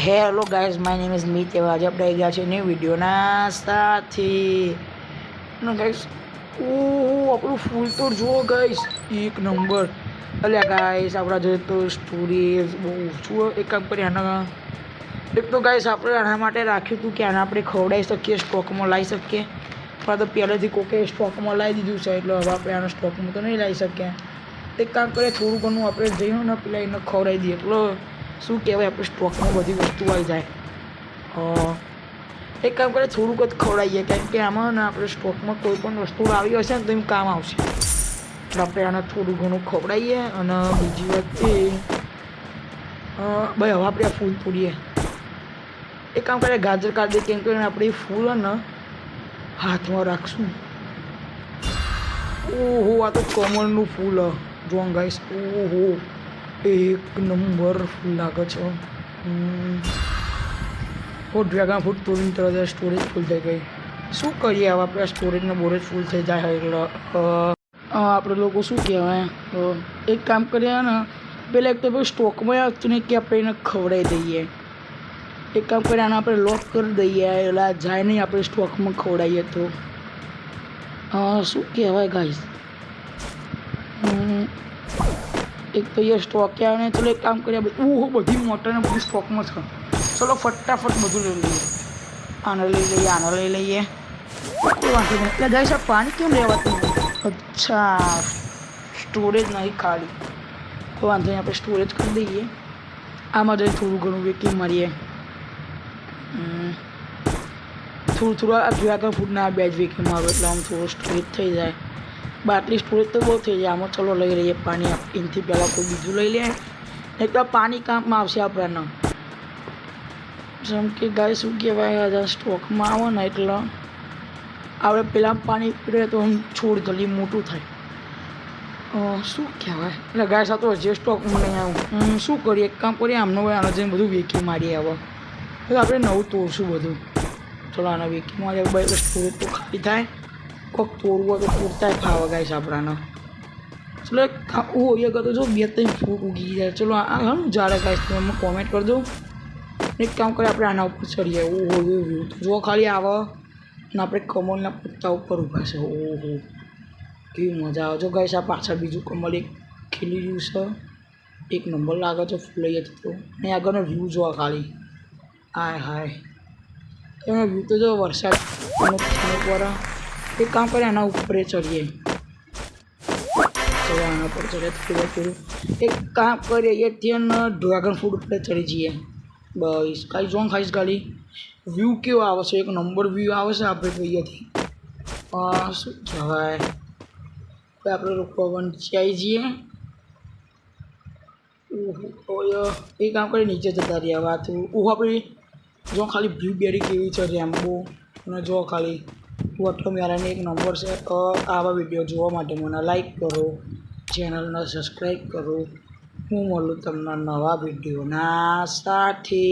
Hello guys, my name is Meet. એવા આજે આપણે આવી ગયા છે ન્યૂ વિડીયોના સાથે. ગાઈઝ આપણું ફૂલ તો જુઓ ગાઈઝ, એક નંબર. અલ્યા ગાઈઝ આપણા જોઈએ તો સ્ટોરેજ બહુ ઓછું. એક કામ કરીએ, આના એક તો ગાઈઝ આપણે આના માટે રાખ્યું હતું કે આને આપણે ખવડાવી શકીએ, સ્ટોકમાં લાવી શકીએ. પણ તો પહેલેથી કોકે સ્ટોકમાં લાવી દીધું છે, એટલે હવે આપણે આનો સ્ટોકમાં તો નહીં લાવી શકીએ. એક કામ કરીએ, થોડું ઘણું આપણે જઈએ ને પેલા એને ખવડાવી દઈએ. એટલો શું કહેવાય, આપણે સ્ટોકમાં બધી વસ્તુ આવી જાય. એક કામ કરે, થોડુંક જ ખવડાવીએ, કારણ કે આમાં ને આપણે સ્ટોકમાં કોઈ પણ વસ્તુ આવી હશે ને તો એમ કામ આવશે. એટલે આપણે આને થોડું ઘણું ખવડાવીએ. અને બીજી વાત એ ભાઈ, હવે આપણે આ ફૂલ તોડીએ. એક કામ કરે, ગાજર કાઢીએ, કેમ કે આપણે ફૂલ ને હાથમાં રાખશું. ઓહો, આ તો કમળનું ફૂલ જોન ગાઈસ. ઓહો, એક નંબર ફૂલ લાગે છે. ડ્રેગન ફ્રૂટ તોડીને તરત સ્ટોરેજ ફૂલ થઈ ગઈ. શું કરીએ હવે, આપણે સ્ટોરેજને બોરેજ ફૂલ થઈ જાય એટલે આપણે લોકો શું કહેવાય, એક કામ કરીએ ને, પહેલાં એક તો ભાઈ સ્ટોકમાં આવતું નહીં કે આપણે એને ખવડાવી દઈએ. એક કામ કરીએ, આને આપણે લોક કરી દઈએ, એટલે જાય નહીં, આપણે સ્ટોકમાં ખવડાવીએ તો શું કહેવાય ગાઈસ. એક તો એ સ્ટોક આવે ને, ચલો એક કામ કરીએ, બધી મોટરને બધું સ્ટોકમાં છે. ચલો ફટાફટ બધું લઈ લઈએ. આને લઈ લઈએ, આને લઈ લઈએ. કોઈ વાંધો નહીં. એટલે ગાઈસ આ પાણી કેમ રહેવાતું? અચ્છા, સ્ટોરેજ નહીં ખાલી. કોઈ વાંધો નહીં, આપણે સ્ટોરેજ કરી દઈએ. આમાં જઈને થોડું ઘણું વેકિંગ મારીએ. થોડું આ ડ્રેગન ફ્રૂટના બે જ વેકિંગ મારો એટલે આમ થોડું સ્ટોરેજ થઈ જાય. બાટલી સ્ટોરેજ તો બહુ થઈ જાય. આમાં ચલો લઈ લઈએ પાણી. એનાથી પહેલાં કોઈ બીજું લઈ લે, એક તો પાણી કામમાં આવશે આપણને. જેમ કે ગાય શું કહેવાય, સ્ટોકમાં આવે ને એટલે આપણે પહેલાં પાણી પીએ તો આમ છોડ જલ્દી મોટું થાય. શું કહેવાય, એટલે ગાય સાથે જે સ્ટોકમાં નહીં આવું. શું કરીએ, એક કામ કરીએ, આમનો ભાઈ આને જઈને બધું વેકી મારીએ. હવે એટલે આપણે નવું તોડશું બધું. ચલો આને વેકી મારીએ ભાઈ, એટલે સ્ટોરેજ તો ખાલી થાય. કોઈક તોડવું હોય તો તોડતા ફાવે ગાઈશ આપણાને. ચલો એ કરતો જો 2-3 ફૂટ ઉગી જાય. ચલો આ ઘણું ઝાડે ગાઈશ, તમે એમાં કોમેન્ટ કરી દો. એક કામ કરીએ, આપણે આના ઉપર ચડીએ. ઓહો, વ્યૂ જો ખાલી આવે ને આપણે કમળના પત્તા ઉપર ઊભા છે. ઓહો, કેવી મજા આવે. જો ગાઈશ આ પાછળ બીજું કમળ એક ખીલી રહ્યું છે. એક નંબર લાગે છે ફૂલ લઈએ તો. અહીં આગળનો વ્યૂ જોવા ખાલી. હાય હાય, એનો વ્યૂ તો જો વરસાદ પર. એક કામ કરીએ, આના ઉપર ચડીએ. ચલો આના પર ચડે થોડું. એક કામ કરીએ, એથી ડ્રેગન ફ્રૂટ ઉપર ચડી જઈએ. બસ કાંઈ જોન ખાઈશ ખાલી. વ્યૂ કેવો આવે છે, એક નંબર વ્યૂ આવે છે આપણે અહીંયાથી. શું કહેવાય, આપણે લોકો નીચે આવી જઈએ. એ કામ કરી નીચે જતા રહીએ. હવે થોડું આપણે જો ખાલી બ્લુબેરી કેવી છે, રેમ્બો અને જો ખાલી વોટરમેલન એક નંબર છે. આવા વિડીયો જોવા માટે મને લાઈક કરો, ચેનલને સબસ્ક્રાઈબ કરો. હું મળું તમને નવા વિડીયોના સાથે.